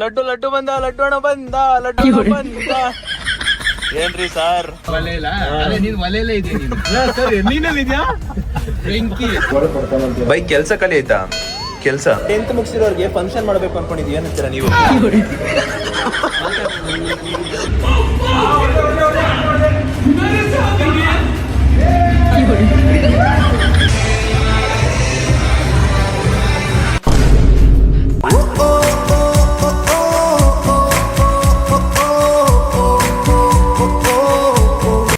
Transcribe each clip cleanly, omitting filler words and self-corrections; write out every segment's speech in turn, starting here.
ಲಡ್ಡು ಲಡ್ಡು ಬಂದ ಲಡ್ಡು ಹಣ ಬಂದ ಲಡ್ಡು ಹಣ ಬಂದ. ಏನ್ರಿ ಸರ್ ಬೈ ಕೆಲ್ಸ ಕಲಿ ಆಯ್ತಾ? ಕೆಲ್ಸ 10th ಮುಗಿಸಿರೋರ್ಗೆ ಫಂಕ್ಷನ್ ಮಾಡ್ಬೇಕು ಅನ್ಕೊಂಡಿದ್ವಿ, ಏನಂತೀರಾ ನೀವು?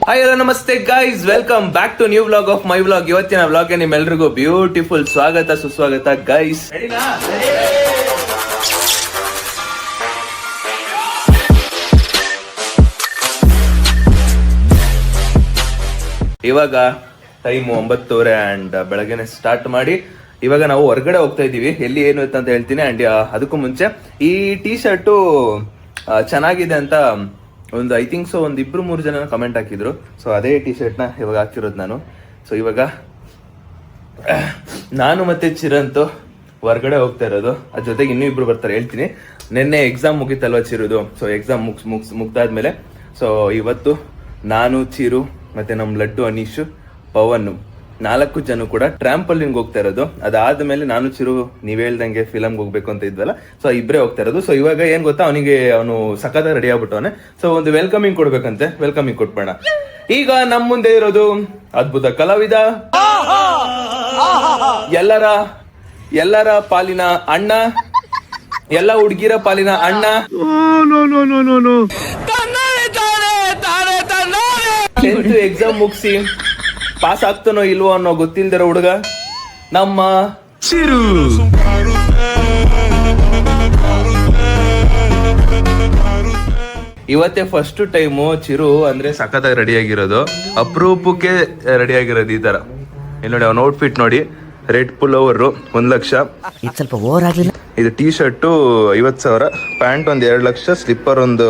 ಹಾಯ್ ಹಲೋ ನಮಸ್ತೆ guys, welcome back to new vlog of my vlog. ಇವತ್ತಿನ ವ್ಲಾಗ್ ನಿಮ್ಮೆಲ್ರಿಗೂ ಬ್ಯೂಟಿಫುಲ್ ಸ್ವಾಗತ ಸುಸ್ವಾಗತ ಗೈಸ್. ಇವಾಗ ಟೈಮು 9:30 ಅಂಡ್ ಬೆಳಗ್ಗೆನೆ ಸ್ಟಾರ್ಟ್ ಮಾಡಿ ಇವಾಗ ನಾವು ಹೊರಗಡೆ ಹೋಗ್ತಾ ಇದೀವಿ. ಎಲ್ಲಿ ಏನು ಅಂತ ಹೇಳ್ತೀನಿ. ಅಂಡ್ ಅದಕ್ಕೂ ಮುಂಚೆ ಈ ಟೀ ಶರ್ಟು ಚೆನ್ನಾಗಿದೆ ಅಂತ ಒಂದು ಐ ಥಿಂಕ್ ಸೊ ಒಂದು 2-3 ಜನ ಕಮೆಂಟ್ ಹಾಕಿದ್ರು. ಸೊ ಅದೇ ಟಿ ಶರ್ಟ್ನ ಇವಾಗ ಹಾಕಿರೋದು ನಾನು. ಸೊ ಇವಾಗ ನಾನು ಮತ್ತೆ ಚಿರಂತು ಹೊರಗಡೆ ಹೋಗ್ತಾ ಇರೋದು. ಅದ್ರ ಜೊತೆಗೆ ಇನ್ನೂ ಇಬ್ರು ಬರ್ತಾರೆ, ಹೇಳ್ತೀನಿ. ನಿನ್ನೆ ಎಕ್ಸಾಮ್ ಮುಗಿತಲ್ವ ಚಿರುದು. ಸೊ ಎಕ್ಸಾಮ್ ಮುಗ್ದಾದ್ಮೇಲೆ ಸೊ ಇವತ್ತು ನಾನು, ಚಿರು ಮತ್ತೆ ನಮ್ಮ ಲಡ್ಡು, ಅನೀಶು, ಪವನ್ 4 ಜನ ಕೂಡ ಟ್ರಾಂಪಲಿನ್ಗೆ ಹೋಗ್ತಾ ಇರೋದು. ಅದಾದ್ಮೇಲೆ ನಾನು, ಚಿರು ನೀವ್ ಹೇಳ್ದಂಗೆ ಫಿಲಮ್ಗೆ ಹೋಗ್ಬೇಕು ಅಂತ ಇದ್ವಲ್ಲ, ಸೊ ಇಬ್ಬರೇ ಹೋಗ್ತಾ ಇರೋದು. ಸೊ ಇವಾಗ ಏನ್ ಗೊತ್ತಾ, ಅವನು ಸಖತ್ ರೆಡಿ ಆಗ್ಬಿಟ್ಟವನೆ. ಸೊ ಒಂದು ವೆಲ್ಕಮಿಂಗ್ ಕೊಡ್ಬೇಕಂತೆ, ವೆಲ್ಕಮಿಂಗ್ ಕೊಟ್ಬೇಡ. ಈಗ ನಮ್ ಮುಂದೆ ಇರೋದು ಅದ್ಭುತ ಕಲಾವಿದ, ಎಲ್ಲರ ಪಾಲಿನ ಅಣ್ಣ, ಎಲ್ಲ ಹುಡುಗಿರ ಪಾಲಿನ ಅಣ್ಣ, 10th ಎಕ್ಸಾಮ್ ಮುಗಿಸಿ ಪಾಸ್ ಆಗ್ತಾನೋ ಇಲ್ವೋ ಅನ್ನೋ ಗೊತ್ತಿಲ್ದಿರೋ ಹುಡುಗ ನಮ್ಮ ಚಿರು. ಇವತ್ತೇ ಫಸ್ಟ್ ಟೈಮು ಚಿರು ಅಂದ್ರೆ ಸಖತ್ತಾಗಿ ರೆಡಿ ಆಗಿರೋದು. ಅಪರೂಪಕ್ಕೆ ರೆಡಿ ಆಗಿರೋದು ಈ ತರ. ಇಲ್ಲಿ ನೋಡಿ ಅವನ ಔಟ್ಫಿಟ್ ನೋಡಿ, ರೆಡ್ ಪುಲ್ ಓವರ್ 1 ಲಕ್ಷ, ಸ್ವಲ್ಪ ಓವರ್ ಆಗ್ಲಿಲ್ಲ. ಇದು ಟೀ ಶರ್ಟು 50,000, ಪ್ಯಾಂಟ್ ಒಂದು 2 ಲಕ್ಷ, ಸ್ಲಿಪ್ಪರ್ ಒಂದು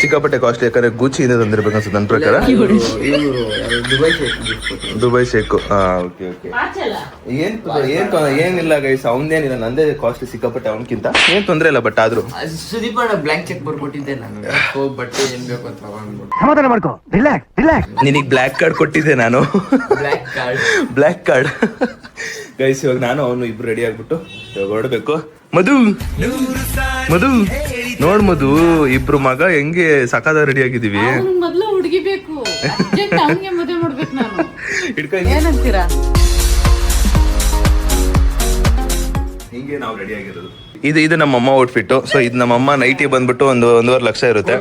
ಸಿಕ್ಕಾಪಟ್ಟೆ ಕಾಸ್ಟ್ಲಿ. ಯಾಕಂದ್ರೆ ಗೂಚಿ ಇಂದ ತಂದಿರ್ಬೇಕು ಅನ್ಸುತ್ತೆ ನನ್ನ ಪ್ರಕಾರ. Dubai shake. ಓಕೆ ಏನಿಲ್ಲ ಗೈಸ್, ಅವನದೇನಿಲ್ಲ, ನಂದೇ ಕಾಸ್ಟ್ಲಿ ಸಿಕ್ಕಾಪಟ್ಟೆ ಅವನಕ್ಕಿಂತ. ಏನ್ ತೊಂದ್ರೆ ಇಲ್ಲ, ಬಟ್ ಆದ್ರೂ ಸುದೀಪ್ ಬ್ಲಾಂಕ್ ಚೆಕ್ ಬರ್ಕೊಟ್ಟಿದ್ದೆ ನಾನು. ಬಟ್ಟೆ ಏನ್ ಬೇಕು ಅಂತ ಸಮಾಧಾನ ಮಾಡ್ಕೋ, ರಿಲ್ಯಾಕ್ಸ್. ನಿನಗ್ ಬ್ಲ್ಯಾಕ್ ಕಾರ್ಡ್ ಕೊಟ್ಟಿದ್ದೆ ನಾನು, ಬ್ಲ್ಯಾಕ್ ಕಾರ್ಡ್. ಗೈಸ್ ಇವಾಗ ನಾನು ಅವನು ಇಬ್ರು ರೆಡಿ ಆಗ್ಬಿಟ್ಟು ಇವಾಗ ಹೊರಡ್ಬೇಕು. ಮಧು ನೋಡ್ ಮಧು, ಇಬ್ರು ಮಗ ಹೆಂಗೆ ಸಕಾದ ರೆಡಿ ಆಗಿದೀವಿ. ಮೊದಲು ಹುಡುಗಿ ಬೇಕು, ಅವನಿಗೆ ಮದುವೆ ಮಾಡ್ಬೇಕು ನಾನು. ಏನಂತೀರಾ? ಹಿಂಗೆ ನಾವು ರೆಡಿ ಆಗಿರೋದು. ಇದು ನಮ್ಮಮ್ಮ ಔಟ್ಫಿಟ್. ಸೊ ಇದು ನಮ್ಮಮ್ಮ ನೈಟಿ ಬಂದ್ಬಿಟ್ಟು 1.5 ಲಕ್ಷ ಇರುತ್ತೆ.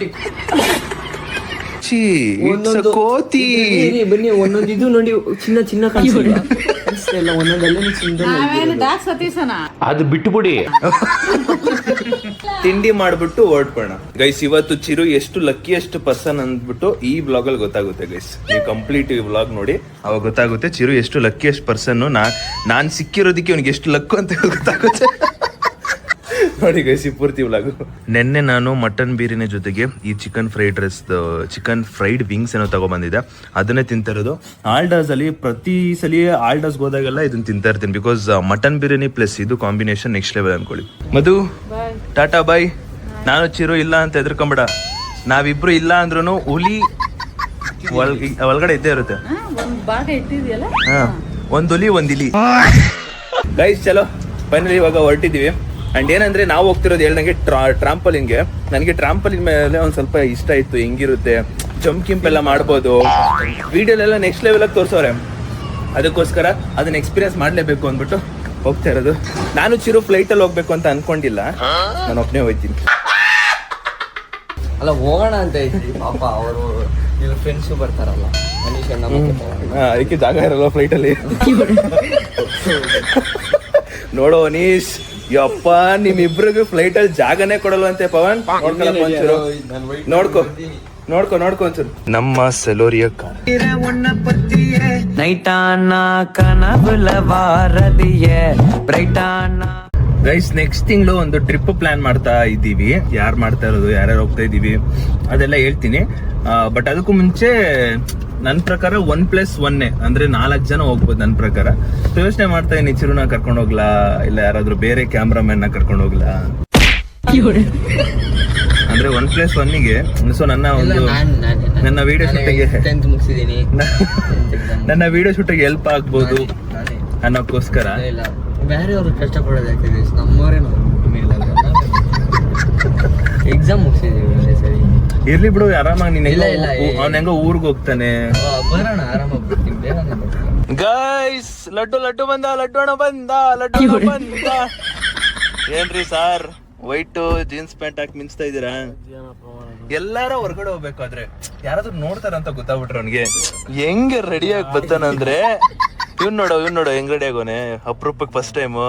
ಕೋತಿ ಬನ್ನಿ, ಒಂದೊಂದು ಇದು ನೋಡಿ, ಚಿನ್ನ ಅದು ಬಿಟ್ಟುಬಿಡಿ. ತಿಂಡಿ ಮಾಡ್ಬಿಟ್ಟು ಹೊರಡ್ಬೋಣ ಗೈಸ್. ಇವತ್ತು ಚಿರು ಎಷ್ಟು ಲಕ್ಕಿಯೆಸ್ಟ್ ಪರ್ಸನ್ ಅಂದ್ಬಿಟ್ಟು ಈ ಬ್ಲಾಗ್ ಅಲ್ಲಿ ಗೊತ್ತಾಗುತ್ತೆ ಗೈಸ್. ನೀವು ಕಂಪ್ಲೀಟ್ ಬ್ಲಾಗ್ ನೋಡಿ, ಅವಾಗ ಗೊತ್ತಾಗುತ್ತೆ ಚಿರು ಎಷ್ಟು ಲಕ್ಕಿಯೆಸ್ಟ್ ಪರ್ಸನ್. ನಾನ್ ಸಿಕ್ಕಿರೋದಕ್ಕೆ ಅವ್ನಿಗೆ ಎಷ್ಟು ಲಕ್ಕು ಅಂತ ಗೊತ್ತಾಗುತ್ತೆ. ನೋಡಿ ಗೈಸ್ ಈ ಪೂರ್ತಿ ವ್ಲಾಗು. ನೆನ್ನೆ ನಾನು ಮಟನ್ ಬಿರಿಯಾನಿ ಜೊತೆಗೆ ಈ ಚಿಕನ್ ಫ್ರೈಡ್ ವಿಂಗ್ಸ್ ಏನೋ ತಗೊಬಂದಿದ್ದೆ, ಅದನ್ನೇ ತಿಂತಿರೋದು. ಆಲ್ಡಾಸ್ ಅಲ್ಲಿ ಪ್ರತಿ ಸಲ ಆಲ್ಡಾಸ್ ಹೋದಾಗೆಲ್ಲ ಇದನ್ನ ತಿಂತಾ ಇರ್ತೀನಿ. ಬಿಕಾಸ್ ಮಟನ್ ಬಿರಿಯಾನಿ ಪ್ಲಸ್ ಇದು ಕಾಂಬಿನೇಷನ್ ನೆಕ್ಸ್ಟ್ ಲೆವೆಲ್ ಅನ್ಕೊಳ್ಳಿ. ಮಧು ಟಾಟಾ ಬಾಯ್. ನಾನು ಚಿರು ಇಲ್ಲ ಅಂತ ಎದ್ರಕೊಂಬೇಡ. ನಾವಿಬ್ರು ಇಲ್ಲ ಅಂದ್ರೂ ಹುಲಿ ಒಳಗಡೆ ಇದ್ದೇ ಇರುತ್ತೆ. ಒಂದ್ ಹುಲಿ ಒಂದಿಲಿ. ಗೈಸ್ ಚಲೋ ಫೈನಲಿ ಇವಾಗ ಹೊರಟಿದೀವಿ. ಅಂಡ್ ಏನಂದ್ರೆ ನಾವು ಹೋಗ್ತಿರೋದು ಹೇಳ್ದಂಗೆ ಟ್ರಾಂಪಲಿನ್ಗೆ. ನನಗೆ ಟ್ರಾಂಪಲಿನ್ ಮೇಲೆ ಒಂದ್ ಸ್ವಲ್ಪ ಇಷ್ಟ ಇತ್ತು, ಹೆಂಗಿರುತ್ತೆ ಜಂಪ್ ಎಲ್ಲ ಮಾಡ್ಬೋದು. ವಿಡಿಯೋಲೆಲ್ಲ ನೆಕ್ಸ್ಟ್ ಲೆವೆಲ್ ಆಗಿ ತೋರ್ಸೋರೆ, ಅದಕ್ಕೋಸ್ಕರ ಅದನ್ನ ಎಕ್ಸ್ಪೀರಿಯನ್ಸ್ ಮಾಡ್ಲೇಬೇಕು ಅಂದ್ಬಿಟ್ಟು ಹೋಗ್ತಾ ಇರೋದು. ನಾನು ಚಿರು ಫ್ಲೈಟ್ ಅಲ್ಲಿ ಹೋಗ್ಬೇಕು ಅಂತ ಅನ್ಕೊಂಡಿಲ್ಲ, ನಾನು ಒಬ್ಬನೇ ಹೋಗ್ತೀನಿ. ಅಲ್ಲ ಹೋಗೋಣ ಅಂತ ಇದ್ವಿ, ಪಾಪ ಅವರು ಫ್ರೆಂಡ್ಸ್ ಬರ್ತಾರಲ್ಲ, ಅದಕ್ಕೆ ಜಾಗ ಇರಲ್ಲ ಫ್ಲೈಟ್ ಅಲ್ಲಿ. ನೋಡೋ ಅನೀಶ್, ಯಪ್ಪ ನಿಮ್ಮಿಬ್ರಿಗೂ ಫ್ಲೈಟ್ ಅಲ್ಲಿ ಜಾಗನೇ ಕೊಡಲ್ವಂತೆ. ಪವನ್ ನೋಡ್ಕೊ ಒಂಚೂರು. ನಮ್ಮ ಸೆಲೋರಿಯ ಕಾರ್ ಗೈಸ್, ನೆಕ್ಸ್ಟ್ ತಿಂಗಳು ಒಂದು ಟ್ರಿಪ್ ಪ್ಲಾನ್ ಮಾಡ್ತಾ ಇದ್ದೀವಿ. ಯಾರು ಮಾಡ್ತಾ ಇರೋದು, ಯಾರ್ಯಾರು ಹೋಗ್ತಾ ಇದೀವಿ ಅದೆಲ್ಲ ಹೇಳ್ತೀನಿ. ಬಟ್ ಅದಕ್ಕೂ ಮುಂಚೆ ನನ್ನ ಪ್ರಕಾರ 1+1 ಅಂದ್ರೆ 4 ಜನ ಹೋಗ್ಬೋದು ನನ್ನ ಪ್ರಕಾರ. ಯೋಚನೆ ಮಾಡ್ತಾ ಇದೀನಿ, ಚಿರುನ ಕರ್ಕೊಂಡು ಹೋಗ್ಲಾ ಇಲ್ಲ ಯಾರಾದ್ರೂ ಬೇರೆ ಕ್ಯಾಮ್ರಾಮನ್ ನ ಕರ್ಕೊಂಡು ಹೋಗ್ಲಾ. ಅಂದ್ರೆ 1+1ಗೆ ಸೊ ನನ್ನ ವಿಡಿಯೋ ಶೂಟಿಗೆ 10th ಮುಗಿಸಿದೀನಿ. ನನ್ನ ವಿಡಿಯೋ ಶೂಟಿಗೆ ಹೆಲ್ಪ್ ಆಗ್ಬೋದು ಅನ್ನೋಕ್ಕೋಸ್ಕರ. ಇಲ್ಲ ಬೇರೆಯವರು ಕಷ್ಟಪಡೋದು ಯಾಕೆ guys? ನಮ್ಮವರೇ ಎಕ್ಸಾಮ್ ಮುಗಿಸಿದೀವಿ ಒಂದೇ ಸರಿ. ಇರ್ಲಿ ಬಿಡು, ಆರಾಮಾಗಿ ನೀನ್ ಇಲ್ಲ, ಇಲ್ಲ, ಅವ್ನ ಹೆಂಗೋ ಊರ್ಗ್ ಹೋಗ್ತಾನೆ. ಬರೋಣ ಆರಾಮಾಗಿ ಬರ್ತೀನಿ, ಬೇಗ ಬರ್ತೀನಿ. ಗೈಸ್, ಲಡ್ಡು ಬಂದ, ಲಡ್ಡು ಅಣ್ಣ ಬಂದ. ಏನ್ರಿ ಸಾರ್, ವೈಟ್ ಜೀನ್ಸ್ ಪ್ಯಾಂಟ್ ಹಾಕಿ ಮಿಂಚ್ತಾ ಇದೀರಾ? ಎಲ್ಲಾರ ಹೊರಗಡೆ ಹೋಗ್ಬೇಕಾದ್ರೆ ಯಾರಾದ್ರೂ ನೋಡ್ತಾರಂತ ಗೊತ್ತಾಗ್ಬಿಟ್ರೆ ಅವ್ನಿಗೆ ಹೆಂಗೆ ರೆಡಿ ಆಗಿ ಬರ್ತಾನಂದ್ರೆ, ಇವ್ನ್ ನೋಡು ಹೆಂಗ್ ರೆಡಿ ಆಗೋನೆ ಅಪರೂಪಕ್ಕೆ ಫಸ್ಟ್ ಟೈಮ್.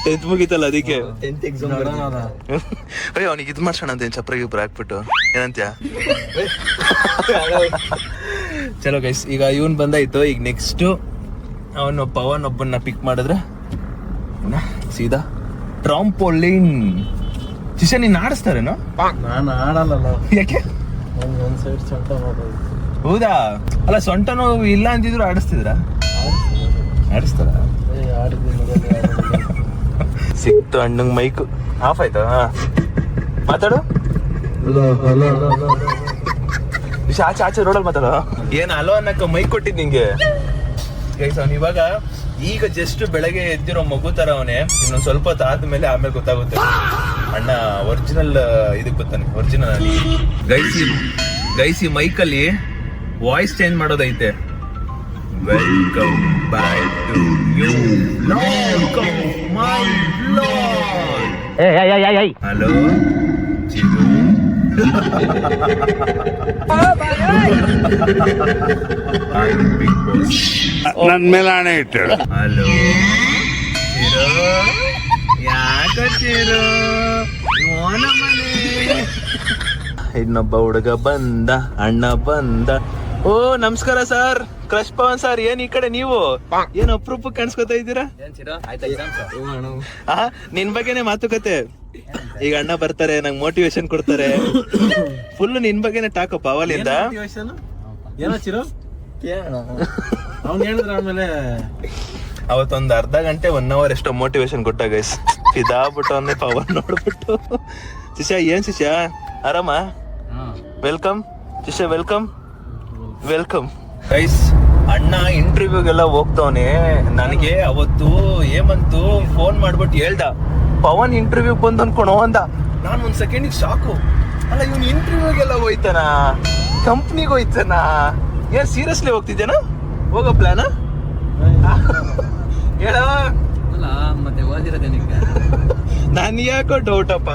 10th ಮುಗೀತಲ್ಲ ಅದಕ್ಕೆ. 10th ಎಕ್ಸಾಮ್ ಅಯ್ಯೋ, ಅವ್ನಿಗೆ ಇದ್ ಮಾಡ್ಸೋಣ ಅಂತ ಚಪ್ರ ಗಿಪ್ರ ಹಾಕ್ಬಿಟ್ಟು ಏನಂತ್ಯ? ಚಲೋ ಗೈಸ್, ಈಗ ಇವನ್ ಬಂದಾಯ್ತು. ಈಗ ನೆಕ್ಸ್ಟ್ ಅವನು ಪವನ್ ಒಬ್ಬನ್ನ ಪಿಕ್ ಮಾಡಿದ್ರೆ ಸೀದಾ ಟ್ರಾಂಪೋಲಿನ್. ಶಿಷ್ಯ, ನೀನ್ ಆಡಿಸ್ತಾರೇನೋ? ನಾನು ಆಡಲ್ಲ. ಯಾಕೆ? ಒಂದ್ ಸೈಡ್ ಸೊಂಟ ಮಾಡೋದು. ಹೌದಾ? ಅಲ್ಲ, ಸೊಂಟ ನೋವು ಇಲ್ಲ ಅಂತಿದ್ರು ಆಡಿಸ್ತಿದ್ರ? ಆಡಿಸ್ತಾರ? ಸಿಕ್ತು ಅಣ್ಣಂಗ್ ಮೈಕ್. ಆಫ್ ಆಯ್ತಾ? ಮಾತಾಡು. ಆಚೆ ರೋಡಲ್ಲಿ ಮಾತಾಡೋ. ಏನ್ ಅಲೋ ಅನ್ನಕ್ಕ ಮೈಕ್ ಕೊಟ್ಟಿದ್ ನಿಂಗೆ? ಗೈಸ್, ಅವ್ನು ಇವಾಗ ಈಗ ಜಸ್ಟ್ ಬೆಳಗ್ಗೆ ಎದ್ದಿರೋ ಮಗು ತರ ಅವನೇ. ಇನ್ನೊಂದ್ ಸ್ವಲ್ಪ ಹೊತ್ತು ಆದ್ಮೇಲೆ ಆಮೇಲೆ ಗೊತ್ತಾಗುತ್ತೆ ಅಣ್ಣ ಒರಿಜಿನಲ್ ಇದಕ್ ಬರ್ತಾನೆ. ಒರಿಜಿನಲ್ ಗೈಸ್, ಈ ಮೈಕಲ್ಲಿ ವಾಯ್ಸ್ ಚೇಂಜ್ ಮಾಡೋದೈತೆ. Welcome back to you my vlog. Hello Chiru. ನನ್ ಮೇಲೆ ಹಣೆ ಇಟ್ಟಳು. ಹಲೋ ಚಿರು, ಯಾಕ ಚಿರು? ಇನ್ನೊಬ್ಬ ಹುಡುಗ ಬಂದ, ಅಣ್ಣ ಬಂದ. ಓ ನಮಸ್ಕಾರ ಸರ್, ಕ್ರಶ್ ಪವನ್ ಸರ್. ಏನ್ ಈ ಕಡೆ ನೀವು ಏನ್ ಅಪರೂಪ ಕಾಣಿಸ್ಕೊತಾ ಇದ್ದೀರಾ? ನಿನ್ ಬಗ್ಗೆನೆ ಮಾತುಕತೆ. ಈಗ ಅಣ್ಣ ಬರ್ತಾರೆ, ನಂಗೆ ಮೋಟಿವೇಶನ್ ಕೊಡ್ತಾರೆ. ಫುಲ್ ನಿನ್ ಬಗ್ಗೆನೆ ಟಾಕಪ್ಪ ಅವಲಿಂದ. ಏನೋ ಚಿರು ಅವ್ನು ಹೇಳಿದ್ರ ಆಮೇಲೆ ಅವತ್ತೊಂದು ಅರ್ಧ ಗಂಟೆ 1 hour ಎಷ್ಟೋ ಮೋಟಿವೇಶನ್ ಕೊಟ್ಟ ಗೈಸ್. ಇದಾಗ್ಬಿಟ್ಟು ಅವನ್ನೇ ಪವನ್ ನೋಡ್ಬಿಟ್ಟು. ಶಿಷ್ಯ, ಏನ್ ಶಿಷ್ಯ ಆರಾಮ? ವೆಲ್ಕಮ್ ಶಿಷ್ಯ, ವೆಲ್ಕಮ್ ಗೈಸ್. ಅಣ್ಣ ಇಂಟರ್ವ್ಯೂಗೆಲ್ಲ ಹೋಗ್ತವನೆ. ನನಗೆ ಅವತ್ತು ಏಮಂತು ಫೋನ್ ಮಾಡ್ಬಿಟ್ಟು ಹೇಳ್ದ, ಪವನ್ ಇಂಟರ್ವ್ಯೂ ಬಂದ್ ಅನ್ಕೊಣೋ ಅಂದ. ನಾನು ಒಂದ್ ಸೆಕೆಂಡಿಗೆ ಶಾಕು. ಅಲ್ಲ, ಇವ್ನು ಇಂಟರ್ವ್ಯೂಗೆಲ್ಲ ಹೋಯ್ತಾನ, ಕಂಪ್ನಿಗೆ ಹೋಯ್ತಾನ? ಏನ್ ಸೀರಿಯಸ್ಲಿ ಹೋಗ್ತಿದ್ದೇನ? ಹೋಗೋ ಪ್ಲಾನ ಹೇಳ. ಮತ್ತೆ ಓದಿರೋದೇನಿಗೆ ನಾನು ಯಾಕೋ ಡೌಟಪ್ಪ,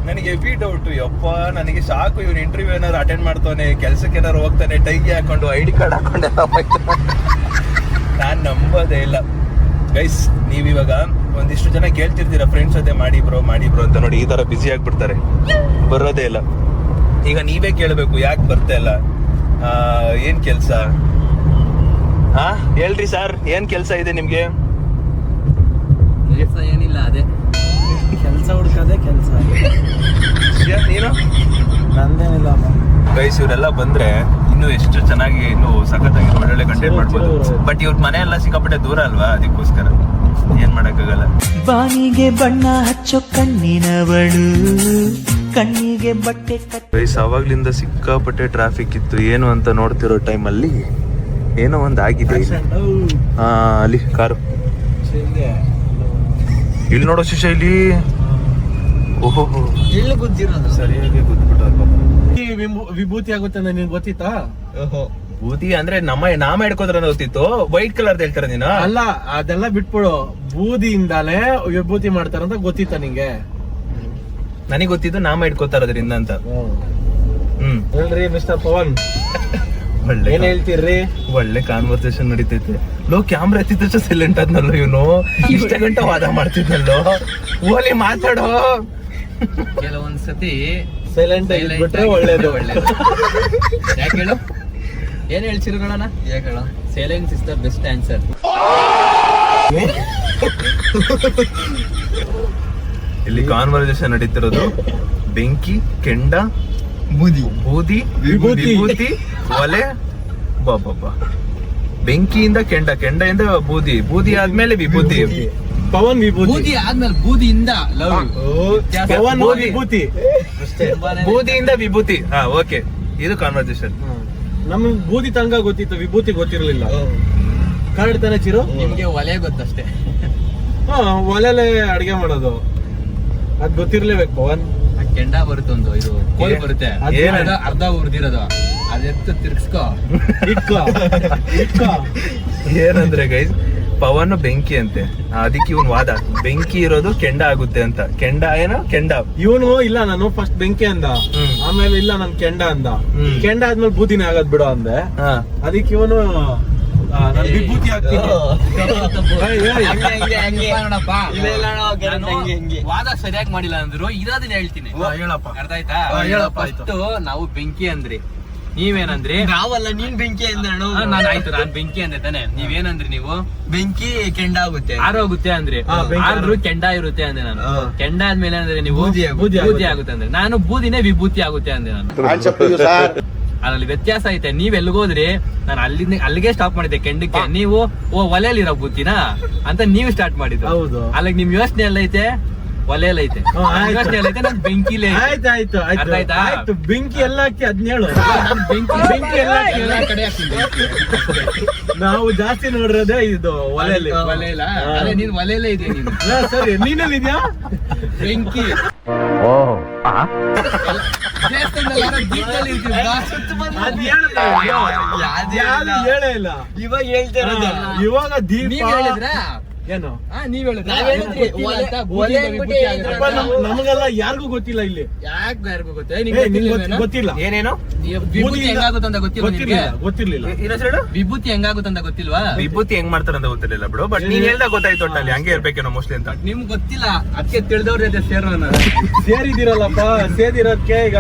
ನನಗೆ ಹೆವಿ ಡೌಟ್. ಯಪ್ಪ, ನನಗೆ ಸಾಕು. ಇವ್ನು ಇಂಟರ್ವ್ಯೂ ಏನಾದ್ರು ಅಟೆಂಡ್ ಮಾಡ್ತಾನೆ, ಕೆಲ್ಸಕ್ಕೆ ಏನಾದ್ರು ಹೋಗ್ತಾನೆ, ಟೈಗಿ ಹಾಕೊಂಡು ID ಕಾರ್ಡ್ ಹಾಕೊಂಡೆಲ್ಲ ನಾನ್ ನಂಬೋದೇ ಇಲ್ಲ. ಗೈಸ್, ನೀವಿವಾಗ ಒಂದಿಷ್ಟು ಜನ ಕೇಳ್ತಿರ್ತೀರ ಫ್ರೆಂಡ್ಸ್ ಜೊತೆ ಮಾಡಿ ಬ್ರೋ ಅಂತ. ನೋಡಿ, ಈ ತರ ಬಿಸಿ ಆಗ್ಬಿಡ್ತಾರೆ, ಬರೋದೇ ಇಲ್ಲ. ಈಗ ನೀವೇ ಕೇಳಬೇಕು, ಯಾಕೆ ಬರ್ತಾ ಇಲ್ಲ, ಏನ್ ಕೆಲ್ಸ? ಹೇಳ್ರಿ ಸರ್, ಏನ್ ಕೆಲ್ಸ ಇದೆ ನಿಮ್ಗೆ? ಏನಿಲ್ಲ, ಅದೇ ಕೆಲಸ ಹುಡ್ಕದೆ ಕೆಲಸ. ನೀನು? ನಂದೇನಿಲ್ಲ. ಗೈಸ್, ಇವರೆಲ್ಲ ಬಂದ್ರೆ ಇನ್ನು ಎಷ್ಟು ಚೆನ್ನಾಗಿ, ಇನ್ನು ಸಖತ್ತಾಗಿ ಒಳ್ಳೊಳ್ಳೆ ಕಂಟೆಂಟ್ ಮಾಡ್ಬೋದು. ಬಟ್ ಇವ್ರ ಮನೆ ಎಲ್ಲ ಸಿಕ್ಕಾಪಟ್ಟೆ ದೂರ ಅಲ್ವಾ, ಅದಕ್ಕೋಸ್ಕರ ಏನ್ ಮಾಡಕ್ಕಾಗಲ್ಲ. ಬಾನಿಗೆ ಬಣ್ಣ ಹಚ್ಚೋ ಕಣ್ಣಿನವಳು, ಕಣ್ಣಿಗೆ ಬಟ್ಟೆ ಗೈಸ್, ಅವಾಗ್ಲಿಂದ ಸಿಕ್ಕಾಪಟ್ಟೆ ಟ್ರಾಫಿಕ್ ಇತ್ತು. ಏನು ಅಂತ ನೋಡ್ತಿರೋ ಟೈಮಲ್ಲಿ ಏನೋ ಒಂದು ಆಗಿದೆ. ಅಲ್ಲಿ ಕಾರು ಇಲ್ಲಿ ನೋಡೋ ಶಿಷ್ಯ, ಇಲ್ಲಿ ಓಹೋ ಎಲ್ಲಿ ಗುದ್ದಿರೋದು? ಸರಿಯಾಗಿ ಗುದ್ಬಿಟ್ಟು ವಿಭೂತಿ ಆಗುತ್ತೆ ನಿನ್ಗೆ ಗೊತ್ತಿತ್ತಾ? ಬೂದಿ ಅಂದ್ರೆ ನಾಮ ಹಿಡ್ಕೋದ್ರ ಗೊತ್ತಿತ್ತು. ವೈಟ್ ಕಲರ್ ಹೇಳ್ತಾರ ನೀನು? ಅಲ್ಲ, ಅದೆಲ್ಲ ಬಿಟ್ಬಿಡು. ಬೂದಿಯಿಂದಾನೇ ವಿಭೂತಿ ಮಾಡ್ತಾರಂತ ಗೊತ್ತಿತ್ತ ನಿಂಗೆ? ನನಗೆ ಗೊತ್ತಿದ್ದು ನಾಮ ಹಿಡ್ಕೋತಾರ ಅದರಿಂದ ಅಂತ. ಹೇಳ್ರಿ ಮಿಸ್ಟರ್ ಪವನ್, ಒಳ್ಳೆ ಏನ್ ಹೇಳ್ತೀರ್ರಿ? ಒಳ್ಳೆ ಕಾನ್ವರ್ಸೇಷನ್ ನಡೀತೈತೆ. ಲೋ, ಕ್ಯಾಮ್ರಾ ಎತ್ತಿದ ಸೈಲೆಂಟ್ ಆದ್ನಲ್ಲೋ ಇವನು. ಇಷ್ಟ ಗಂಟೆ ವಾದ ಮಾಡ್ತಿದ್ನಲ್ಲೋ. ಓಲಿ ಮಾತಾಡೋ. ಕೆಲವೊಂದ್ಸತಿ ಸೈಲೆಂಟ್ ಬಿಟ್ರೆ ಒಳ್ಳೇದು. ಯಾಕೆ ಹೇಳು? ಏನ್ ಹೇಳ್ಸಿರು ನೋಡೋಣ? ಯಾಕೆ ಹೇಳು? Silence is the best answer. ಇಲ್ಲಿ ಕಾನ್ವರ್ಸೇಷನ್ ನಡೀತಿರೋದು ಬೆಂಕಿ, ಕೆಂಡ, ಬೂದಿ, ವಿಭೂತಿ, ಒಲೆ. ಬಾಬಾ, ಬೆಂಕಿಯಿಂದ ಕೆಂಡ, ಕೆಂಡದಿಂದ ಬೂದಿ, ಬೂದಿ ಆದ್ಮೇಲೆ ವಿಭೂತಿ. ಪವನ್ ವಿಭೂತಿ. ಬೂದಿ ಆದ್ಮೇಲೆ ಬೂದಿಯಿಂದ ಲವ್ ಪವನ್ ವಿಭೂತಿ ಅಷ್ಟೇ. ಬೂದಿಯಿಂದ ವಿಭೂತಿ. ಹಾ ಓಕೆ, ಇದು ಕಾನ್ವರ್ಸೇಷನ್. ನಮ್ಗೆ ಬೂದಿ ತಂಗ ಗೊತ್ತಿತ್ತು, ವಿಭೂತಿ ಗೊತ್ತಿರ್ಲಿಲ್ಲ. ಕರೆಕ್ಟ್ ತಾನೆ ಚಿರು? ನಿಮ್ಗೆ ಒಲೆ ಗೊತ್ತಷ್ಟೇ. ಹಾ, ಒಲೆಲೆ ಅಡಿಗೆ ಮಾಡೋದು ಅದ್ ಗೊತ್ತಿರ್ಲೇಬೇಕು ಪವನ್. ಆ ಕೆಂಡ ಬರುತ್ತೆ, ಒಂದು ಇದು ಕೋಲ್ ಬರುತ್ತೆ, ಏನದು? ಅರ್ಧ ಉರ್ದಿರೋದು, ಅದೆತ್ತು ತಿರ್ಗ್ಸ್ಕೊ. ಇಟ್ಕೋ. ಏನಂದ್ರೆ ಗೈಸ್, ಪವನ್ ಬೆಂಕಿ ಅಂತೆ, ಅದಕ್ಕೆ ಇವನ್ ವಾದ ಬೆಂಕಿ ಇರೋದು ಕೆಂಡ ಆಗುತ್ತೆ ಅಂತ. ಕೆಂಡ ಏನೋ ಕೆಂಡ. ಇವನು ಇಲ್ಲ ನಾನು ಫಸ್ಟ್ ಬೆಂಕಿ ಅಂದ, ಆಮೇಲೆ ಇಲ್ಲ ನನ್ ಕೆಂಡ ಅಂದ. ಕೆಂಡ ಆದ್ಮೇಲೆ ಬೂದಿನೇ ಆಗದ್ ಬಿಡು ಅಂದೆ. ಅದಕ್ಕೆ ಇವನು ನಾನು ವಿಭೂತಿ ಹಾಕ್ತೀನಿ. ನೋಡಪ್ಪ, ವಾದ ಸರಿಯಾಗಿ ಮಾಡಿಲ್ಲ ಅಂದ್ರು ಇರೋದನ್ನ ಹೇಳ್ತೀನಿ. ಹೇಳಪ್ಪ. ಅರ್ಥ ಆಯ್ತಾ? ಹೇಳಪ್ಪ, ಆಯ್ತು. ಫಸ್ಟ್ ನಾವು ಬೆಂಕಿ ಅಂದ್ರಿ, ನೀವೇನಂದ್ರಿ? ನಾವಲ್ಲ, ನೀನ್ ಬೆಂಕಿ ಅಂದಣ. ನಾನು ಆಯ್ತು, ನಾನ್ ಬೆಂಕಿ ಅಂದೆ ತಾನೆ. ನೀವೇನಂದ್ರಿ? ನೀವು ಬೆಂಕಿ ಕೆಂಡ ಆಗುತ್ತೆ, ಆರೋಗುತ್ತೆ ಅಂದ್ರಿ. ಬೆಂಕಿ ಆದ್ರೂ ಕೆಂಡ ಇರುತ್ತೆ ಅಂದೆ ನಾನು. ಕೆಂಡ ಆದ್ಮೇಲೆ ಅಂದ್ರೆ ನೀವು ಬೂದಿ ಬೂದಿ ಆಗುತ್ತೆ ಅಂದ್ರೆ, ನಾನು ಬೂದಿನೇ ವಿಭೂತಿ ಆಗುತ್ತೆ ಅಂದೆ ನಾನು. ಅದ್ರಲ್ಲಿ ವ್ಯತ್ಯಾಸ ಐತೆ. ನೀವ್ ಎಲ್ಗೋದ್ರಿ, ನಾನು ಅಲ್ಲಿಗೆ ಸ್ಟಾಪ್ ಮಾಡಿದ್ದೆ ಕೆಂಡಕ್ಕೆ. ನೀವು ಒಲೆಯಲ್ಲಿರೋ ಬೂತಿನಾ ಅಂತ ನೀವು ಸ್ಟಾರ್ಟ್ ಮಾಡಿದ್ದು. ಹೌದು. ಅಲ್ಲಿಗೆ ನಿಮ್ ಯೋಚನೆ ಎಲ್ಲ ಐತೆ, ಒಲೆಯಲ್ಲಿ ಐತೆ. ಆಯ್ತು. ಯೋಚನೆ ಎಲ್ಲ ಐತೆ, ನನ್ ಬೆಂಕಿಲೇ ಐತೆ. ಆಯ್ತು ಅರ್ಥ ಆಯ್ತಾ? ಆಯ್ತು. ಬೆಂಕಿ ಎಲ್ಲ ಹಾಕಿ ಅದ್ನೇಳು. ನಾನ್ ಬೆಂಕಿ ಎಲ್ಲ ಹಾಕಿ ಎಲ್ಲ ಕಡೆ ಹಾಕ್ತೀನಿ. ನಾವು ಜಾಸ್ತಿ ನೋಡಿರೋದೇ ಇದು ಒಲೆಯಲ್ಲಿ. ಒಲೆ ಇಲ್ಲ, ಅದೇ ನೀನ್ ಒಲೆಯಲ್ಲೇ ಇದೆ ನೀನು. ಸರಿ, ನೀನಲ್ಲಿದ್ಯಾ? ಬೆಂಕಿ ದೇವಸ್ಥಾನದಲ್ಲಿ ಯಾರೋ ದೀಪದಲ್ಲಿ ಇರ್ತೀವಿ. ಅದ್ ಯಾವ್ದು ಹೇಳೇ ಇಲ್ಲ. ಇವಾಗ ಹೇಳ್ತಾ ಇರೋದು. ಇವಾಗ ದೀಪ ನೀವ್ ಹೇಳಿದ್ರಾ? ಏನು ನೀವ್ ಹೇಳಿದ್ರಾ? ನಾವ್ ಹೇಳಿದ್ರಿ, ಒಲೆ ಅಂದ್ಬಿಟ್ಟು ಹೇಳಿದ್ರು. ಅಪ್ಪ, ನಮಗೆಲ್ಲ ಯಾರಿಗೂ ಗೊತ್ತಿಲ್ಲ ಇಲ್ಲಿ. ಯಾಕೆ ಯಾರಿಗೂ ಗೊತ್ತಾ? ಏ, ನಿಂಗ್ ಗೊತ್ತಿಲ್ಲ. ಏನೇನು ವಿಭೂತಿ ಹೆಂಗಾಗುತ್ತೆ ಅಂತ ಗೊತ್ತಿಲ್ವಾ ನಿಮ್ಗೆ? ಗೊತ್ತಿರ್ಲಿಲ್ಲ. ವಿಭೂತಿ ಹೆಂಗಾಗುತ್ತೆ ಅಂತ ಗೊತ್ತಿಲ್ವಾ? ವಿಭೂತಿ ಹೆಂಗ್ ಮಾಡ್ತಾರ ಅಂತ ಗೊತ್ತಿರಲಿಲ್ಲ ಬಿಡು, ಬಟ್ ನೀನ್ ಹೇಳ್ದಾಗ ಗೊತ್ತಾಯ್ತು ಒಟ್ಟಲ್ಲಿ ಹಂಗೆ ಇರ್ಬೇಕೇನೋ ಮೋಸ್ಟ್ಲಿ ಅಂತ. ನಿಮ್ಗೆ ಗೊತ್ತಿಲ್ಲ, ಅದಕ್ಕೆ ತಿಳಿದವ್ರ ಜೊತೆ ಸೇರೋಣ. ಸೇರಿದಿರಲ್ಲಪ್ಪ, ಸೇದಿರೋದಕ್ಕೆ ಈಗ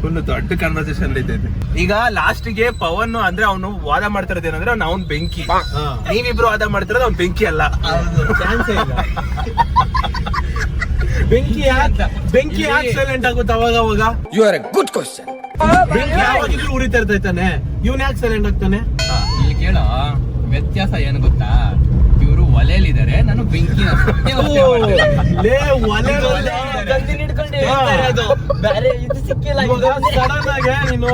ಫುಲ್ ದೊಡ್ಡ ಕನ್ವರ್ಸೇಷನ್ ಐತೆ. ಈಗ ಲಾಸ್ಟ್ ಗೆ ಪವನ್ ಅಂದ್ರೆ ಅವನು ವಾದ ಮಾಡ್ತಿರೋದು ಏನಂದ್ರೆ ಅವ್ನು ಬೆಂಕಿ, ನೀವಿಬ್ರು ವಾದ ಮಾಡ್ತಿರೋದು ಅವ್ನು ಬೆಂಕಿ ಅಲ್ಲ. ಚಾನ್ಸೇ ಇಲ್ಲ. ಬೆಂಕಿ ಯಾಕೆ ಸೈಲೆಂಟ್ ಆಗುತ್ತೆ ಅವಾಗ ಅವಾಗ? You are a good question. ಬೆಂಕಿ ಯಾವಾಗಿದ್ರು ಉರಿತಾ ಇರ್ತಾನೆ, ಇವನ್ ಯಾಕೆ ಸೈಲೆಂಟ್ ಆಗ್ತಾನೆ? ಇಲ್ಲಿ ಕೇಳೋ, ವ್ಯತ್ಯಾಸ ಏನು ಗೊತ್ತಾ? ಇವರು ಒಲೆಯಲ್ಲಿದ್ದಾರೆ, ನಾನು ಬೆಂಕಿ. ಲೇ, ಒಲೆ ಗಂದಿನ ಹಿಡ್ಕೊಂಡು ಹೇಳ್ತಾ ಇರೋದು. ಬೇರೆ ಇದು ಸಿಕ್ಕಿಲ್ಲ. ಸಡನ್ ಆಗಿ ನೀನು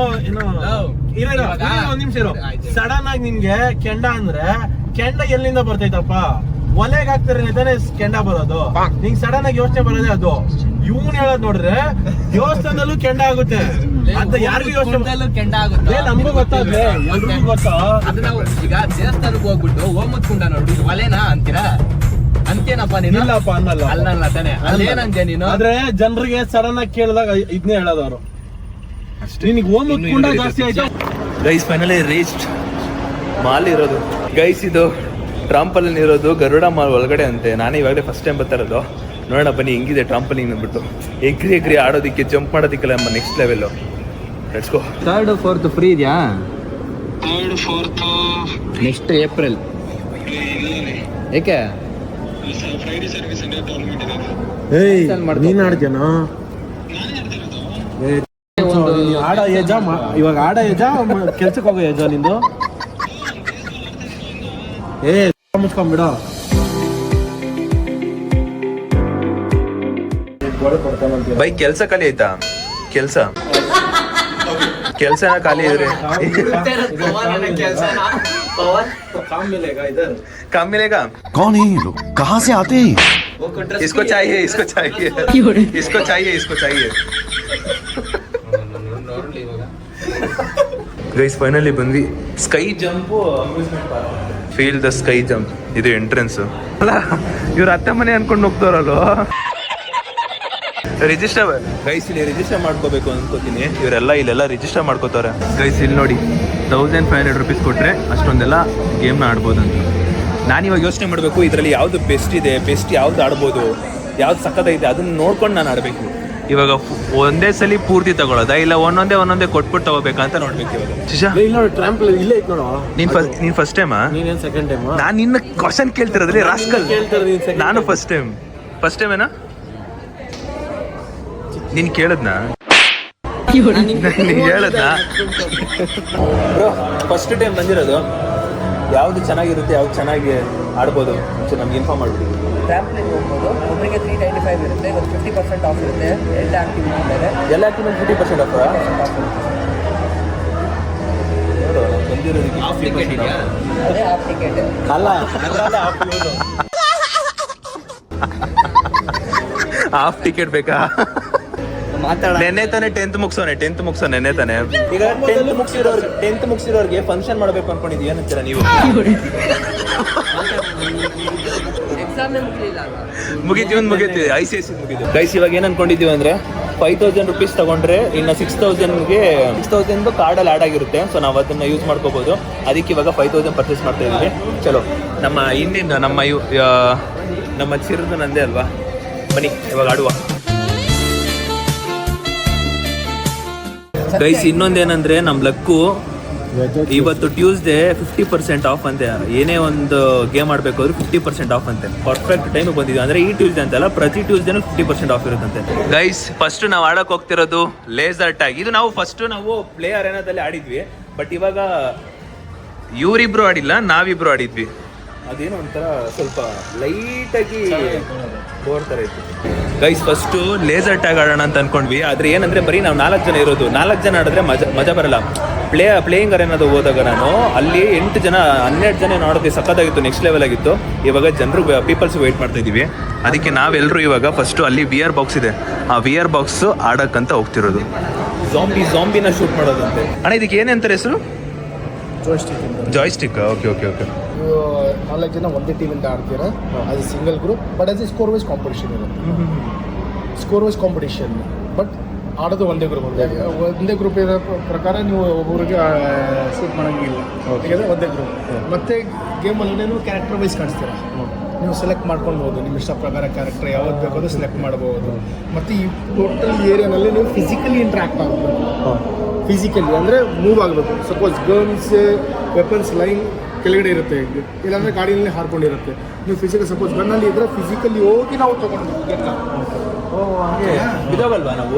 ಒಂದ್ ನಿಮಿಷ ಇರು. ಸಡನ್ ಆಗಿ ನಿನ್ಗೆ ಕೆಂಡ ಅಂದ್ರೆ ಕೆಂಡ ಎಲ್ಲಿಂದ ಬರ್ತೈತಪ್ಪ? ಒಲೆಗೆ ಹಾಕ್ತಾರೆ ತಾನೇ ಕೆಂಡ ಬರೋದು. ನಿಂಗ್ ಸಡನ್ ಆಗಿ ಯೋಚನೆ ಬರೋದೇ ಅದು. ಇವ್ನು ಹೇಳೋದ್ ನೋಡ್ರೆ ದೇವಸ್ಥಾನದಲ್ಲೂ ಕೆಂಡ ಆಗುತ್ತೆ ಅಂತ ಯಾರಿಗೂ ಯೋಚನೆ. ಕೆಂಡ ಆಗುತ್ತೆ, ನಮಗೂ ಗೊತ್ತಾಗ್ಲೆ, ಎಲ್ರಿಗೂ ಗೊತ್ತಾ? ಅದು ನಾವು ಈಗ ದೇವಸ್ಥಾನಕ್ಕೆ ಹೋಗ್ಬಿಟ್ಟು ಹೋಮದ್ ಕುಂಡ ನೋಡಿ ಒಲೆನಾ ಅಂತೀರಾ? ಅಂತೇನಪ್ಪ ನೀನು? ಇಲ್ಲಪ್ಪ ಅನ್ನಲ್ಲ. ಅಲ್ಲ ತಾನೆ, ಅಲ್ಲೇನಂತೆ ನೀನು? ಆದ್ರೆ ಜನರಿಗೆ ಸಡನ್ ಆಗಿ ಕೇಳಿದಾಗ ಇದನ್ನೇ ಹೇಳೋದು ಅವರು. ನಿನಗೆ ಹೋಮದ್ ಕುಂಡ ಜಾಸ್ತಿ ಆಯ್ತು. ಗೈಸ್ ಫೈನಲಿ ರೀಚ್ಡ್ ಮಾಲ್ ಇರೋದು. ಗೈಸ್ ಇದು ಟ್ರಾಂಪಲಿನ್ ಇರೋದು ಗರುಡ ಮಾಲ್ ಒಳಗಡೆ ಅಂತೆ. ನಾನೇ ಇವಾಗಲೇ ಫಸ್ಟ್ ಟೈಮ್ ಬರ್ತಾ ಇರೋದು. ನೋಡೋಣ ಬನ್ನಿ ಹೆಂಗಿದೆ ಟ್ರಾಂಪಲಿನ್ ಅಂದ್ಬಿಟ್ಟು. ಎಗ್ರಿ ಆಡೋದಕ್ಕೆ, ಜಂಪ್ ಮಾಡೋದಕ್ಕೆಲ್ಲ ನಮ್ಮ next level. Let's go. 3rd 4th free ಇದೆಯಾ? 3rd 4th next April. ಏಕೆ? ನೀನ್ ಆಡ್ತೀನೋ? ಆಡ ಏಜ ಇವಾಗ ಆಡ ಏಜ ಕೆಲ್ಸಕ್ಕೆ ಹೋಗೋ ಏಜ ನಿಂದು? ಮುಚ್ಕೊಂಡ್ಬಿಡ. ಬೈ ಕೆಲ್ಸ ಖಾಲಿ ಆಯ್ತಾ? ಕೆಲ್ಸನ ಖಾಲಿ ಇದ್ರೆ काम मिलेगा? कौन है ये लोग, कहाँ से आते हैं? इसको चाहिए. ಗೈಸ್ ಫೈನಲಿ ಬಂದ್ವಿ. Sky jump amusement park. Feel the sky jump. ಇದು ಎಂಟ್ರೆನ್ಸ್ ಅಲ್ಲ, ಇವ್ರ ಅತ್ತೆ ಮನೆ ಅನ್ಕೊಂಡು ಹೋಗ್ತಾರಲ್ವ. ರಿಜಿಸ್ಟರ್ ಗೈಸ್, ಇಲ್ಲಿ ರಿಜಿಸ್ಟರ್ ಮಾಡ್ಕೋಬೇಕು ಅನ್ಕೋತೀನಿ. ಇವರೆಲ್ಲ ಇಲ್ಲೆಲ್ಲ ರಿಜಿಸ್ಟರ್ ಮಾಡ್ಕೋತಾರೆ. ಗೈಸ್ ಇಲ್ಲಿ ನೋಡಿ, 1500 rupees ಕೊಟ್ರೆ ಅಷ್ಟೊಂದೆಲ್ಲ ಗೇಮ್ನ ಆಡ್ಬೋದು ಅಂತ. ನಾನಿವಾಗ ಯೋಚನೆ ಮಾಡಬೇಕು, ಇದರಲ್ಲಿ ಯಾವ್ದು ಬೆಸ್ಟ್ ಇದೆ, ಬೆಸ್ಟ್ ಯಾವ್ದು ಆಡ್ಬೋದು, ಯಾವ್ದು ಸಕ್ಕತ್ತೈತೆ ಅದನ್ನ ನೋಡ್ಕೊಂಡು ನಾನು ಆಡಬೇಕು. ಇವಾಗ ಒಂದೇ ಸಲ ಪೂರ್ತಿ ತಗೊಳ್ಳೋದಾ, ಇಲ್ಲ ಒಂದೊಂದೇ ಕೊಟ್ಬಿಟ್ಟು ತಗೋಬೇಕಂತ ನೋಡ್ಬೇಕು ಇವಾಗ. ಶಿಶಾ ಇಲ್ಲೇ ಐತ್ ನೋಡು. ನೀನ್ ಫಸ್ಟ್ ಟೈಮಾ? ನೀನೇನ್ ಸೆಕೆಂಡ್ ಟೈಮ್? ನಾನು ನಿನ್ನ ಕ್ವಶನ್ ಕೇಳ್ತಿರೋದ್ರಿ ರಾಸ್ಕಲ್. ನಾನು ಫಸ್ಟ್ ಟೈಮ್ ಏನಾ? ನೀನ್ ಕೇಳದ್ನಾ? ನೀ ಹೇಳದ್ನ ಬ್ರೋ ಫಸ್ಟ್ ಟೈಮ್ ಬಂದಿರೋದು ಯಾವ್ದು ಚೆನ್ನಾಗಿರುತ್ತೆ ಯಾವ್ದು ಚೆನ್ನಾಗಿ ಆಡ್ಬೋದು ಒಂಚೂರು ನಮ್ಗೆ ಇನ್ಫಾರ್ಮ್ ಮಾಡ್ಬಿಡಿ. ಟ್ರಾಂಪ್ಲಿನ್ ಹೋಗ್ಬೋದು, ಒಬ್ಬರಿಗೆ 395 ಇರುತ್ತೆ, ಇವತ್ತು 50% ಆಫ್ ಇರುತ್ತೆ. ಎಲ್ಲ ಆಕ್ಟಿವಿಟಿ ಮೇಲೆ ಎಲ್ಲ ಆಕ್ಟಿವಿಟಿ 50% ಆಫ್ ಬಂದಿರೋದಕ್ಕೆ ಅದೇ ಹಾಫ್ ಟಿಕೆಟ್. ಅಲ್ಲ ಅದ್ರಲ್ಲೇ half use. ಹಾಫ್ ಟಿಕೆಟ್ ಬೇಕಾ? ನೆನ್ನೆ ತಾನೆ 10th ಮುಗಿಸೋ ನೆನ್ನೆ ತಾನೆ. ಈಗ 10th ಮುಗಿಸಿರೋರ್ಗೆ ಫಂಕ್ಷನ್ ಮಾಡ್ಬೇಕು ಅನ್ಕೊಂಡಿದ್ವಿ, ಏನಂತೀರಾ ನೀವು? ಎಕ್ಸಾಮೇ ಮುಗಿಲಿಲ್ಲ ಅಲ್ವಾ? ಮುಗೀತಿ ICSE ಮುಗಿದು. ಗೈಸ್ ಇವಾಗ ಏನ್ ಅನ್ಕೊಂಡಿದೀವಿ ಅಂದ್ರೆ 5,000 rupees ತಗೊಂಡ್ರೆ ಇನ್ನು 6,000 ಕಾರ್ಡಲ್ಲಿ ಆಡ್ ಆಗಿರುತ್ತೆ. ಸೊ ನಾವು ಅದನ್ನ ಯೂಸ್ ಮಾಡ್ಕೋಬಹುದು. ಅದಕ್ಕೆ ಇವಾಗ 5,000 ಪರ್ಚೇಸ್ ಮಾಡ್ತಾ ಇದೀವಿ. ಚಲೋ ನಮ್ಮ ಹಿಂದಿನ ನಮ್ಮ ಚಿರದ ನಂದೇ ಅಲ್ವಾ, ಬನ್ನಿ ಇವಾಗ ಆಡುವ. ಗೈಸ್ ಇನ್ನೊಂದೇನಂದ್ರೆ ನಮ್ ಲಕ್ಕು ಇವತ್ತು ಟ್ಯೂಸ್ಡೇ 50% ಆಫ್ ಅಂತೆ. ಏನೇ ಒಂದು ಗೇಮ್ ಆಡ್ಬೇಕು ಅಂದ್ರೆ 50% ಆಫ್ ಅಂತೆ. ಪರ್ಫೆಕ್ಟ್ ಟೈಮ್ ಬಂದಿದ್ವಿ ಅಂದ್ರೆ ಈ ಟ್ಯೂಸ್ಡೇ ಅಂತಲ್ಲ, ಪ್ರತಿ ಟ್ಯೂಸ್ಡೇನು 50% ಆಫ್ ಇರುತ್ತಂತೆ. ಗೈಸ್ ಫಸ್ಟ್ ನಾವು ಆಡಕ್ ಹೋಗ್ತಿರೋದು ಲೇಸರ್ ಟ್ಯಾಗ್. ಇದು ನಾವು ಪ್ಲೇ ಅರೇನಾದಲ್ಲಿ ಆಡಿದ್ವಿ, ಬಟ್ ಇವಾಗ ಇವರಿಬ್ರು ಆಡಿಲ್ಲ, ನಾವಿಬ್ರು ಆಡಿದ್ವಿ. ಅದೇನೋ ಒಂಥರ ಸ್ವಲ್ಪ ಲೈಟ್ ಆಗಿ ಬೋರ್ ತರ ಇತ್ತು. ಗೈಸ್ ಫಸ್ಟ್ ಲೇಸರ್ ಟ್ಯಾಗ್ ಆಡೋಣ ಅಂತ ಅನ್ಕೊಂಡ್ವಿ. ಆದ್ರೆ ಏನಂದ್ರೆ ಬರೀ ನಾವು 4 ಜನ ಇರೋದು. 4 ಜನ ಆಡಿದ್ರೆ ಮಜಾ ಬರಲ್ಲ. ಪ್ಲೇಯಿಂಗ್ ಅರೇನಾದ ಹೋದಾಗ ನಾನು ಅಲ್ಲಿ 8 ಜನ 12 ಜನ ನೋಡೋದು ಸಖತ್ತಾಗಿತ್ತು, ನೆಕ್ಸ್ಟ್ ಲೆವೆಲ್ ಆಗಿತ್ತು. ಇವಾಗ ಜನರು ಪೀಪಲ್ಸ್ ವೇಟ್ ಮಾಡ್ತಾ ಇದೀವಿ. ಅದಕ್ಕೆ ನಾವೆಲ್ಲರೂ ಇವಾಗ ಫಸ್ಟ್ ಅಲ್ಲಿ VR ಬಾಕ್ಸ್ ಇದೆ, ಆ VR ಬಾಕ್ಸ್ ಆಡಕ್ಕಂತ ಹೋಗ್ತಿರೋದು. ಜಾಂಬಿನ ಶೂಟ್ ಮಾಡೋದಂತೆ. ಅಣ್ಣ ಇದಕ್ಕೆ ಏನಂತಾರೆ ಹೆಸರು? ಜಾಯ್ಸ್ಟಿಕ್. ಓಕೆ. 4 ಜನ ಒಂದೇ ಟೀಮಿಂದ ಆಡ್ತೀರಾ. ಅದು ಸಿಂಗಲ್ ಗ್ರೂಪ್, ಬಟ್ ಅದು ಸ್ಕೋರ್ ವೈಸ್ ಕಾಂಪಿಟೇಷನ್ ಇರುತ್ತೆ. ಸ್ಕೋರ್ ವೈಸ್ ಕಾಂಪಿಟೇಷನ್, ಬಟ್ ಆಡೋದು ಒಂದೇ ಗ್ರೂಪ್ ಇರೋ ಪ್ರಕಾರ ನೀವು ಒಬ್ಬೊಬ್ಬರಿಗೆ ಶೂಟ್ ಮಾಡೋಂಗಿಲ್ಲ. ಯಾಕಂದರೆ ಒಂದೇ ಗ್ರೂಪ್. ಮತ್ತು ಗೇಮಲ್ಲಿ ನೀವು ಕ್ಯಾರೆಕ್ಟರ್ ವೈಸ್ ಕಾಣಿಸ್ತೀರಾ. ನೀವು ಸೆಲೆಕ್ಟ್ ಮಾಡ್ಕೊಳ್ಬೋದು, ನಿಮ್ಮ ಇಷ್ಟ ಪ್ರಕಾರ ಕ್ಯಾರೆಕ್ಟರ್ ಯಾವ್ದು ಬೇಕಾದ್ರೂ ಸೆಲೆಕ್ಟ್ ಮಾಡ್ಬೋದು. ಮತ್ತು ಈ ಟೋಟಲ್ ಏರಿಯಾನಲ್ಲಿ ನೀವು ಫಿಸಿಕಲಿ ಇಂಟ್ರ್ಯಾಕ್ಟ್ ಆಗಬೇಕು. ಫಿಸಿಕಲಿ ಅಂದರೆ ಮೂವ್ ಆಗಬೇಕು. ಸಪೋಸ್ ಗನ್ಸ್ ವೆಪನ್ಸ್ ಲೈನ್ ಕೆಳಗಡೆ ಇರುತ್ತೆ, ಇಲ್ಲಾಂದರೆ ಗಾಡಿಯಲ್ಲಿ ಹಾರ್ಕೊಂಡಿರುತ್ತೆ. ನೀವು ಸಪೋಸ್ ಗನ್ನಲ್ಲಿ ಇದ್ದರೆ ಫಿಸಿಕಲಿ ಹೋಗಿ ನಾವು ತೊಗೊಂಡು ಇದಾವಲ್ವಾ ನಾವು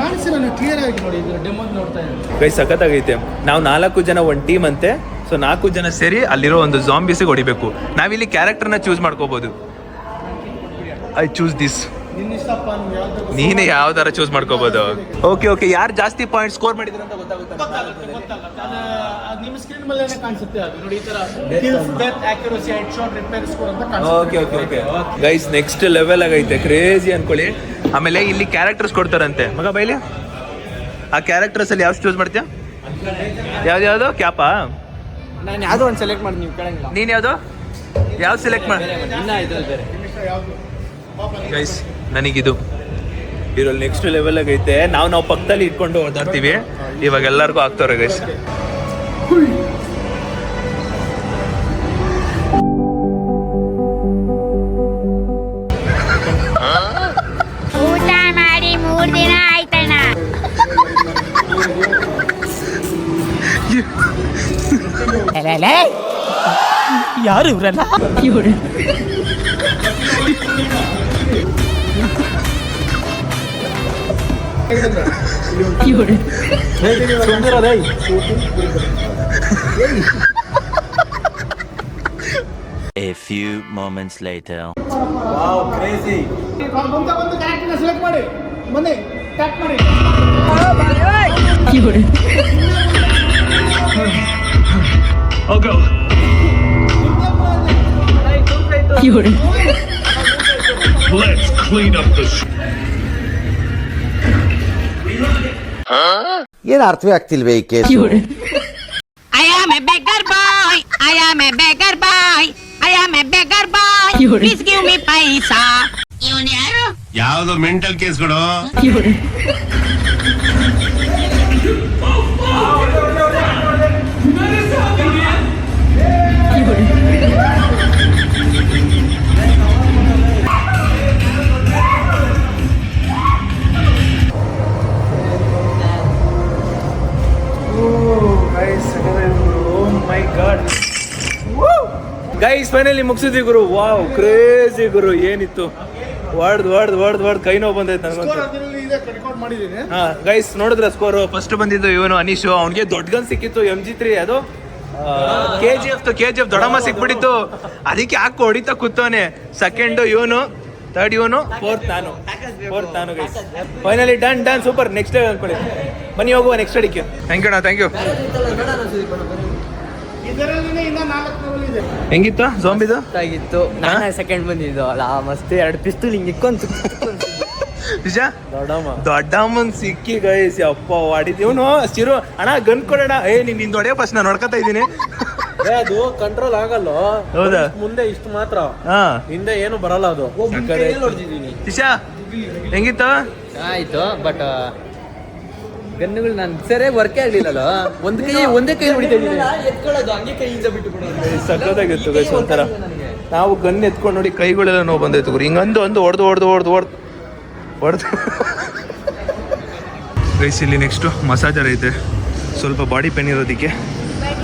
ಕಾಣಿಸಿಲ್ಲ. ನೀವು ಕ್ಲಿಯರ್ ಆಗಿ ನೋಡಿ, ಡೆಮೋ ನೋಡ್ತಾ ಇದ್ದೀವಿ. ಗೈಸ್ ಸಖತ್ತಾಗೈತೆ. ನಾವು 4 ಜನ ಒಂದು ಟೀಮ್ ಅಂತೆ. ಸೊ 4 ಜನ ಸೇರಿ ಅಲ್ಲಿರೋ ಒಂದು ಜಾಂಬಿಸಿಗೆ ಹೊಡಿಬೇಕು. ನಾವಿಲ್ಲಿ ಕ್ಯಾರೆಕ್ಟರ್ನ ಚೂಸ್ ಮಾಡ್ಕೋಬಹುದು. I choose this. ನೀನೇ ಯಾವ್ದಾರ ಚೂಸ್ ಮಾಡ್ಕೋಬಹುದು. ಓಕೆ ಯಾರು ಜಾಸ್ತಿ ಪಾಯಿಂಟ್ ಸ್ಕೋರ್ ಮಾಡಿದ್ರು ಅಂತ ಗೊತ್ತಾಗುತ್ತೆ. ನಿಮ್ಮ ಸ್ಕ್ರೀನ್ ಮೇಲೆ ಕಾಣಿಸುತ್ತೆ ಅದು ನೋಡಿ, ಈ ತರ kills, death, accuracy, head shot, repair score ಅಂತ ಕಾಣಿಸುತ್ತೆ. ಓಕೆ ಗೈಸ್ ನೆಕ್ಸ್ಟ್ ಲೆವೆಲ್ ಆಗೈತೆ, ಕ್ರೇಜಿ ಅನ್ಕೊಳ್ಳಿ. ಆಮೇಲೆ ಇಲ್ಲಿ ಕ್ಯಾರೆಕ್ಟರ್ಸ್ ಕೊಡ್ತಾರಂತೆ. ಮಗ ಬೈಲಿ ಆ ಕ್ಯಾರೆಕ್ಟರ್ಸ್ ಅಲ್ಲಿ ಯಾವ್ದು ಚೂಸ್ ಮಾಡ್ತೀಯ? ಯಾವ್ದು ಕ್ಯಾಪಾ? ನಾನು ಯಾವುದೋ ಒಂದು ಸೆಲೆಕ್ಟ್ ಮಾಡಿ, ನೀವು ಕೇಳಂಗಿಲ್ಲ. ನೀನ್ ಯಾವ್ದು ಸೆಲೆಕ್ಟ್ ಮಾಡಿ? ಗೈಸ್ ನನಗಿದು ಇದ್ರಲ್ಲಿ ನೆಕ್ಸ್ಟ್ ಲೆವೆಲ್ ಆಗೈತೆ. ನಾವು ಪಕ್ಕದಲ್ಲಿ ಇಟ್ಕೊಂಡು ಓದಾಡ್ತೀವಿ. ಇವಾಗ ಎಲ್ಲರಿಗೂ ಆಗ್ತವ್ರೆ ಗೈಸ್. ಊಟ ಮಾಡಿ 3 ದಿನ ಆಯ್ತಣ್ಣ. ಯಾರು ಇವ್ರಲ್ಲ? A few moments later. Wow crazy. ಒಂದು ಕ್ಯಾರೆಕ್ಟರ್ನ ಸೆಲೆಕ್ಟ್ ಮಾಡಿ, ಬನ್ನಿ ಟ್ಯಾಪ್ ಮಾಡಿ. Let's clean up the ಏನು ಅರ್ಥವೇ ಆಗ್ತಿಲ್ವೇ ಈ case? I am a beggar boy. I am a beggar boy. I am a beggar boy. Please give me paisa. ಇವನ್ ಯಾರು? ಯಾವ್ದು mental ಕೇಸ್ಗಳು? ಗೈಸ್ ಫೈನಲಿ ಮುಗಿಸಿದ್ವಿ ಗುರು. ವಾವ್ ಕ್ರೇಜಿ ಗುರು. ಏನಿತ್ತು, ಹೊಡ್ದು ಕೈ ನೋವು ಬಂದೈತೆ ನನಗಂತೂ. ಇದೆ ರೆಕಾರ್ಡ್ ಮಾಡಿದ್ದೀನಿ. ಗೈಸ್ ನೋಡಿದ್ರ ಸ್ಕೋರ್ ಫಸ್ಟ್ ಬಂದಿದ್ದು ಇವನು ಅನೀಶು, ಅವ್ನಿಗೆ ದೊಡ್ಡ ಗನ್ ಸಿಕ್ಕಿತ್ತು MG3, ಅದು KGF ದೊಡ್ಡಮ್ಮ ಸಿಕ್ಬಿಟ್ಟಿತ್ತು, ಅದಕ್ಕೆ ಯಾಕೆ ಹೊಡಿತಾ ಕೂತವನೆ. ಸೆಕೆಂಡ್ ಇವನು, ಥರ್ಡ್ ಇವನು, ಫೋರ್ತ್ ನಾನು guys. Finally done super. Next level ಅನ್ಕೊಳ್ಳಿ, ಬನ್ನಿ ಹೋಗುವ ನೆಕ್ಸ್ಟ್ ಅಡಿಕೆ. Thank you. ಇದರಲ್ಲಿ ಇನ್ನ 4 level ಇದೆ. ಹೆಂಗಿತ್ತು ಜೋಂಬಿದು? ಆಗಿತ್ತು. ನಾನು ಸೆಕೆಂಡ್ ಬಂದಿದ್ದು ಅಲ್ಲ, ಮಸ್ತ್ 2 ಪಿಸ್ತೂಲ್ ಹಿಂಗೆ ಇಕ್ಕೊಂತು. ನಿಜ ದೊಡ್ಡಮ್ಮನ್ ಸಿಕ್ಕಿ ಗೈಸ್, ಅಪ್ಪ ಹೊಡಿದ್ ಇವನು ಚಿರು. ಅಣ್ಣ ಗನ್ ಕೊಡೋಣ. ನಿನ್ ಹೊಡೆಯೋ ಫಸ್ಟ್ ನಾನು ನೋಡ್ಕೊತಾ ಇದ್ದೀನಿ. ಅದು ಕಂಟ್ರೋಲ್ ಆಗಲ್ಲ. ಹೌದಾ? ಮುಂದೆ ಇಷ್ಟು ಮಾತ್ರ, ಹಾ ಹಿಂದೆ ಏನು ಬರಲ್ಲ ಅದು. ನಿಶಾ ಹೆಂಗಿತ್ತು? ಆಯ್ತು, ಬಟ್ ಗನ್ನುಗಳು ನಾನು ಸರಿಯಾಗಿ ವರ್ಕೇ ಆಗ್ಲಿಲ್ಲಲ್ಲ. ಒಂದೇ ಕೈ ಹೊಡಿತಾ ಇದ್ದೀನಿ, ಎತ್ಕೊಳ್ಳೋದು ಹಂಗೆ ಕೈಯಿಂದ ಬಿಟ್ಟು ಬಿಡೋದು. ಸಕ್ಕತ್ತಾಗಿತ್ತು ಗೈಸ್. ಒಂಥರ ನಾವು ಗನ್ ಎತ್ಕೊಂಡು ನೋಡಿ ಕೈಗಳೆಲ್ಲ ನೋವು ಬಂದೈತು ಗುರು. ಹಿಂಗಂದು ಹೊಡೆದು ಗೈಸ್. ಇಲ್ಲಿ ನೆಕ್ಸ್ಟು ಮಸಾಜರ್ ಐತೆ, ಸ್ವಲ್ಪ ಬಾಡಿ ಪೇನ್ ಇರೋದಕ್ಕೆ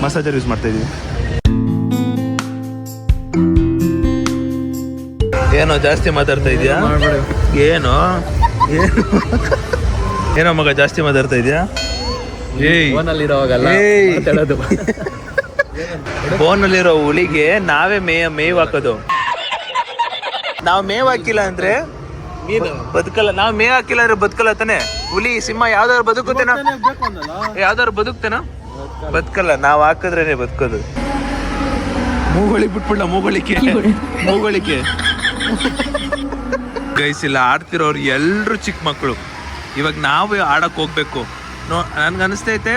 ಮಸಾಜರ್ ಯೂಸ್ ಮಾಡ್ತಾ ಇದೀವಿ. ಏನೋ ಜಾಸ್ತಿ ಮಾತಾಡ್ತಾ ಇದೆಯಾ? ಏನೋ ಮಗ ಜಾಸ್ತಿ ಮಾತಾಡ್ತಾ ಇದೆಯಾ? ಫೋನಲ್ಲಿರೋ ಹುಲಿಗೆ ನಾವೇ ಮೇವ್ ಹಾಕೋದು. ನಾವು ಮೇವ್ ಹಾಕಿಲ್ಲ ಅಂದ್ರೆ ಬದುಕಲ್ಲ. ನಾವು ಮೇವ್ ಹಾಕಿಲ್ಲ ಅಂದ್ರೆ ಬದುಕಲ್ಲ ತಾನೆ. ಹುಲಿ ಸಿಂಹ ಯಾವ್ದಾದ್ರು ಬದುಕುತ್ತೇನೋ? ಯಾವ್ದಾದ್ರು ಬದುಕ್ತೇನೋ? ಬದುಕಲ್ಲ. ನಾವು ಹಾಕಿದ್ರೇನೆ ಬದುಕೋದು. ಮೂಗಳಿಕೆ ಗೈಸ್. ಇಲ್ಲ ಆಡ್ತಿರೋರು ಎಲ್ರು ಚಿಕ್ಕ ಮಕ್ಕಳು. ಇವಾಗ ನಾವು ಆಡಕ್ ಹೋಗ್ಬೇಕು. ನನ್ಗೆ ಅನಿಸ್ತೈತೆ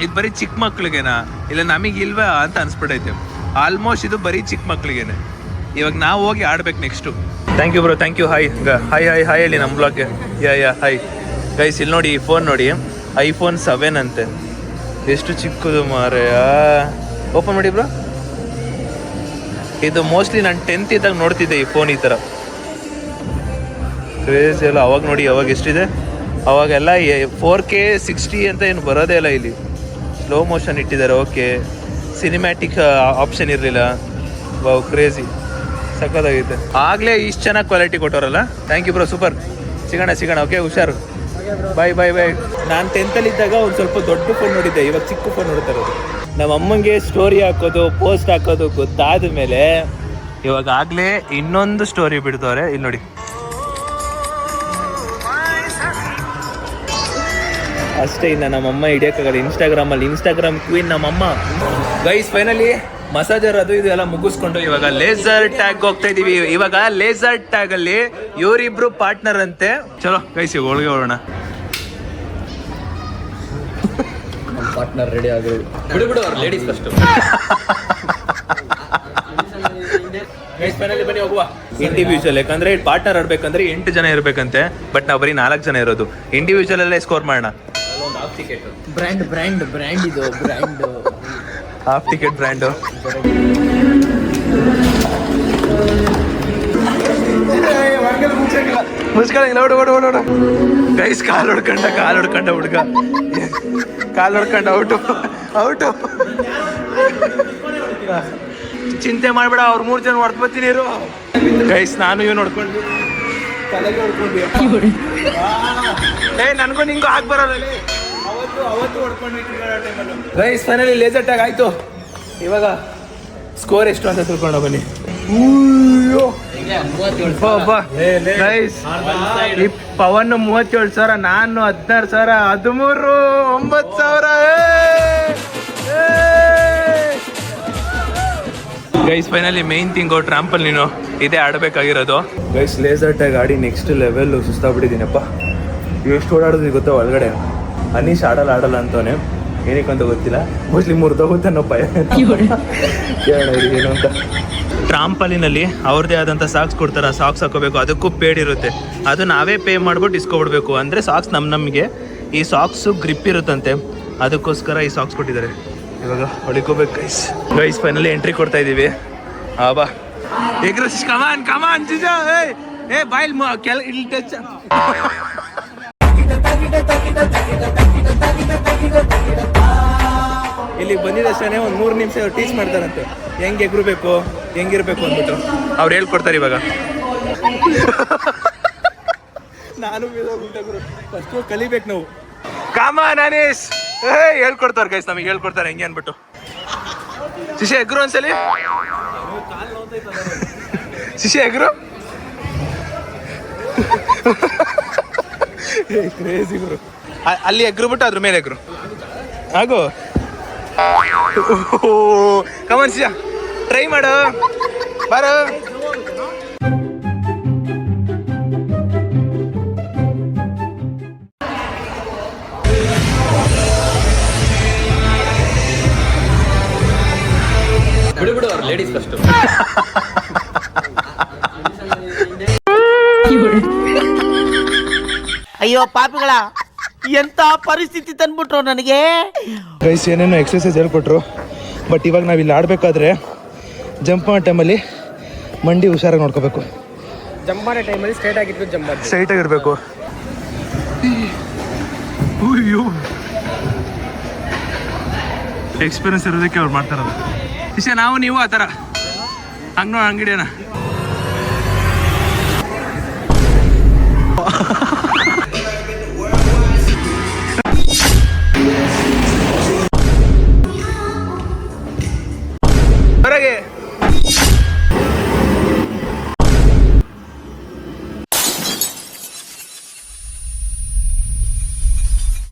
ಇದು ಬರೀ ಚಿಕ್ಕ ಮಕ್ಳಿಗೆನಾ ಇಲ್ಲ ನಮಗಿಲ್ವಾ ಅಂತ ಅನ್ಸ್ಬಿಟ್ಟೈತೆ. ಆಲ್ಮೋಸ್ಟ್ ಇದು ಬರೀ ಚಿಕ್ಕ ಮಕ್ಳಿಗೆನೆ. ಇವಾಗ ನಾವು ಹೋಗಿ ಆಡ್ಬೇಕು next. Thank you bro, thank you. Hi ಹೇಳಿ ನಮ್ಮ ಬ್ಲಾಗ್ಗೆ. Hi guys. ಇಲ್ಲಿ ನೋಡಿ, ಈ ಫೋನ್ ನೋಡಿ, iPhone 7 ಅಂತೆ. ಎಷ್ಟು ಚಿಕ್ಕದು ಮಾರೆಯ. ಓಪನ್ ಮಾಡಿ ಬ್ರೋ. ಇದು ಮೋಸ್ಟ್ಲಿ ನಾನು 10th ಇದ್ದಾಗ ನೋಡ್ತಿದ್ದೆ ಈ ಫೋನ್ ಈ ಥರ. ಕ್ರೇಜ್ ಎಲ್ಲ ಅವಾಗ ನೋಡಿ. ಅವಾಗ ಎಷ್ಟಿದೆ ಅವಾಗೆಲ್ಲ 4K 60 ಅಂತ ಏನು ಬರೋದೇ ಇಲ್ಲ. ಇಲ್ಲಿ ಸ್ಲೋ ಮೋಷನ್ ಇಟ್ಟಿದ್ದಾರೆ. ಓಕೆ, ಸಿನಿಮ್ಯಾಟಿಕ್ ಆಪ್ಷನ್ ಇರಲಿಲ್ಲ. ವಾವ್, ಕ್ರೇಜಿ, ಸಕ್ಕತ್ತಾಗೈತೆ. ಆಗಲೇ ಇಷ್ಟು ಚೆನ್ನಾಗಿ ಕ್ವಾಲಿಟಿ ಕೊಟ್ಟವರಲ್ಲ. Thank you bro, super. ಸಿಗೋಣ. ಓಕೆ, ಹುಷಾರು. ಬಾಯ್. ನಾನು 10th ಇದ್ದಾಗ ಒಂದು ಸ್ವಲ್ಪ ದೊಡ್ಡ ಫೋನ್ ನೋಡಿದ್ದೆ, ಇವಾಗ ಚಿಕ್ಕ ಫೋನ್ ನೋಡ್ತಾ ಇರೋದು. ನಮ್ಮ ಅಮ್ಮಂಗೆ ಸ್ಟೋರಿ ಹಾಕೋದು, ಪೋಸ್ಟ್ ಹಾಕೋದು ಗೊತ್ತಾದ ಮೇಲೆ ಇವಾಗ ಆಗಲೇ ಇನ್ನೊಂದು ಸ್ಟೋರಿ ಬಿಡ್ತವ್ರೆ. ಇಲ್ಲಿ ನೋಡಿ, ಅಷ್ಟೇ. ಇನ್ನು ನಮ್ಮಮ್ಮ ಹಿಡಿಯೋಕ್ಕಾಗಲ್ಲ ಇನ್ಸ್ಟಾಗ್ರಾಮ್ ಕ್ವೀನ್ ನಮ್ಮಮ್ಮ. ಗೈಸ್ ಫೈನಲಿ ಮಸಾಜರ್ ಅದು ಇದು ಎಲ್ಲ ಮುಗಿಸ್ಕೊಂಡು ಇವಾಗ ಲೇಸರ್ ಟ್ಯಾಗ್ ಹೋಗ್ತಾ ಇದೀವಿ. ಇವಾಗ ಲೇಸರ್ ಟ್ಯಾಗ್ ಅಲ್ಲಿ ಇವರಿಬ್ರು ಪಾರ್ಟ್ನರ್ ಅಂತೆ. ಚಲೋ ಗೈಸ್, ಈಗ ಒಳಗೆ ಹೋಗೋಣ. ಪಾರ್ಟ್ನರ್ ರೆಡಿ ಆಗಿ ಬಿಡು ಅವ್ರು ಲೇಡೀಸ್ ಫಸ್ಟ್. ಗೈಸ್ ಫೈನಲಿ ಬನ್ನಿ ಹೋಗುವ. ಇಂಡಿವಿಜುವಲ್, ಯಾಕಂದ್ರೆ ಪಾರ್ಟ್ನರ್ ಆಡ್ಬೇಕಂದ್ರೆ 8 ಜನ ಇರ್ಬೇಕಂತೆ. ಬಟ್ ನಾವು ಬರೀ 4 ಜನ ಇರೋದು. ಇಂಡಿವಿಜುವಲ್ ಅಲ್ಲೇ ಸ್ಕೋರ್ ಮಾಡೋಣ. ಬ್ರ್ಯಾಂಡ್ ಇದು ಬ್ರ್ಯಾಂಡ್ ಹಾಫ್ ಟಿಕೆಟ್ ಬ್ರ್ಯಾಂಡು. ಮುಚ್ಕೊಳ್ಳಿ. ಓಡು. ಗೈಸ್ ಕಾಲ್ ಹೊಡ್ಕೊಂಡ ಹುಡುಗ. ಔಟು. ಚಿಂತೆ ಮಾಡ್ಬೇಡ, ಅವ್ರು 3 ಜನ ಹೊಡ್ದು ಬರ್ತೀನಿ ಇರು. ಗೈಸ್ ನಾನು ಇವ್ ನೋಡ್ಕೊಂಡು ತಲೆಗೆ ಹೊಡ್ಕೊಂಡ್ವಿ. ನನ್ಗೂ ನಿಂಗೂ ಹಾಕ್ ಬರೋಲ್ಲ. ಅವತ್ತು ಹೊಡ್ಕೊಂಡು ಗೈಸ್ ಫೈನಲಿ ಲೇಸರ್ ಟ್ಯಾಗ್ ಆಯ್ತು. ಇವಾಗ ಸ್ಕೋರ್ ಎಷ್ಟು ಅಂತ ತಿಳ್ಕೊಂಡು ಬನ್ನಿ. ಗೈಸ್ ಪವನ್ 37,000, ನಾನು 16,000, 13, 9,000. Guys finally main thing trample ನೀನು ಇದೇ ಆಡಬೇಕಾಗಿರೋದು. ಗೈಸ್ ಲೇಸರ್ ಟ್ಯಾಗ್ ಆಡಿ ನೆಕ್ಸ್ಟ್ ಲೆವೆಲ್ ಸುಸ್ತಾಗ್ಬಿಟ್ಟಿದ್ದೀನಪ್ಪ. ಎಷ್ಟು ಓಡಾಡೋದು ಗೊತ್ತಾ ಒಳಗಡೆ. ಅನೀಶ್ ಆಡಲ್ಲ ಅಂತವನೇ, ಏನಕ್ಕಂತ ಗೊತ್ತಿಲ್ಲ. ಮೋಸ್ಟ್ಲಿ ಮುರಿದೋಗುತ್ತಾನೋ ಭಯ. ಕೇಳೋಣ ಏನು ಅಂತ. ಟ್ರಾಂಪಲಿನಲ್ಲಿ ಅವ್ರದ್ದೇ ಆದಂಥ ಸಾಕ್ಸ್ ಕೊಡ್ತಾರೆ. ಸಾಕ್ಸ್ ಹಾಕೋಬೇಕು, ಅದಕ್ಕೂ ಪೇಡ್ ಇರುತ್ತೆ. ಅದು ನಾವೇ ಪೇ ಮಾಡ್ಬಿಟ್ಟು ಇಸ್ಕೊಬಿಡ್ಬೇಕು. ಅಂದರೆ ಸಾಕ್ಸ್ ನಮಗೆ ಈ ಸಾಕ್ಸು ಗ್ರಿಪ್ ಇರುತ್ತಂತೆ, ಅದಕ್ಕೋಸ್ಕರ ಈ ಸಾಕ್ಸ್ ಕೊಟ್ಟಿದ್ದಾರೆ. ಇವಾಗ ಹೊಡಿಕೋಬೇಕು ಗೈಸ್ ಫೈನಲಿ ಎಂಟ್ರಿ ಕೊಡ್ತಾ ಇದ್ದೀವಿ. ಬಾ ಎಗ್ರೆಸ್ ಕಮಾನ್ ಜಿಜ. ಬಾಯ್ಲ್ ಇಲ್ಲಿ ಟಚ್. ಇಲ್ಲಿಗೆ ಬಂದಿದ್ದಷ್ಟೇ ಒಂದು 3 ನಿಮಿಷ ಟೀಚ್ ಮಾಡ್ತಾರಂತೆ, ಹೆಂಗೆ ಎಗ್ರಬೇಕು ಹೆಂಗಿರ್ಬೇಕು ಅಂದ್ಬಿಟ್ಟು ಅವ್ರು ಹೇಳ್ಕೊಡ್ತಾರೆ. ಇವಾಗ ನಾನು ಫಸ್ಟ್ ಕಲಿಬೇಕು ನಾವು. ಕಾಮ ನಾನೇಶ್ ಹೇಳ್ಕೊಡ್ತಾರೆ ಗೈಸ್, ನಮಗೆ ಹೇಳ್ಕೊಡ್ತಾರೆ ಹೆಂಗೆ ಅನ್ಬಿಟ್ಟು. ಶಿಷ್ಯ ಎಗ್ರು ಒಂದ್ಸಲಿ, ಶಿಷ್ಯ ಎಗ್ರು ಕ್ರೇಜಿ ಗುರು. ಅಲ್ಲಿ ಎಗ್ರು ಬಿಟ್ಟು ಅದ್ರ ಮೇಲೆ ಎಗ್ರು ಆಗು. ಕಮನ್ ಶಿಷ್ಯ, ಟ್ರೈ ಮಾಡು ಬಾರು. ಬಿಡು ಅವ್ರು ಲೇಡೀಸ್ ಫಸ್ಟ್. ಅಯ್ಯೋ ಪಾಪಿಗಳ, ಎಂತ ಪರಿಸ್ಥಿತಿ ತಂದ್ಬಿಟ್ರು ನನಗೆ. ಗೈಸ್ ಏನೇನೋ ಎಕ್ಸರ್ಸೈಸ್ ಹೇಳ್ಕೊಟ್ರು, ಬಟ್ ಇವಾಗ ನಾವು ಇಲ್ಲಿ ಆಡಬೇಕಾದ್ರೆ ಜಂಪ್ ಮಾಡೋ ಟೈಮಲ್ಲಿ ಮಂಡಿ ಹುಷಾರಾಗಿ ನೋಡ್ಕೋಬೇಕು. ಜಂಪ್ ಮಾಡೋ ಟೈಮಲ್ಲಿ ಸ್ಟ್ರೈಟ್ ಆಗಿರ್ಬೇಕು, ಜಂಪ್ ಮಾಡಿ ಸ್ಟ್ರೈಟ್ ಆಗಿರ್ಬೇಕು. ಎಕ್ಸ್ಪೀರಿಯನ್ಸ್ ಇರೋದಕ್ಕೆ ಅವ್ರು ಮಾಡ್ತಾರದು. ಇಷ್ಟ ನಾವು ನೀವು ಆ ಥರ ಹಂಗೆ ಅಂಗಡಿಯನ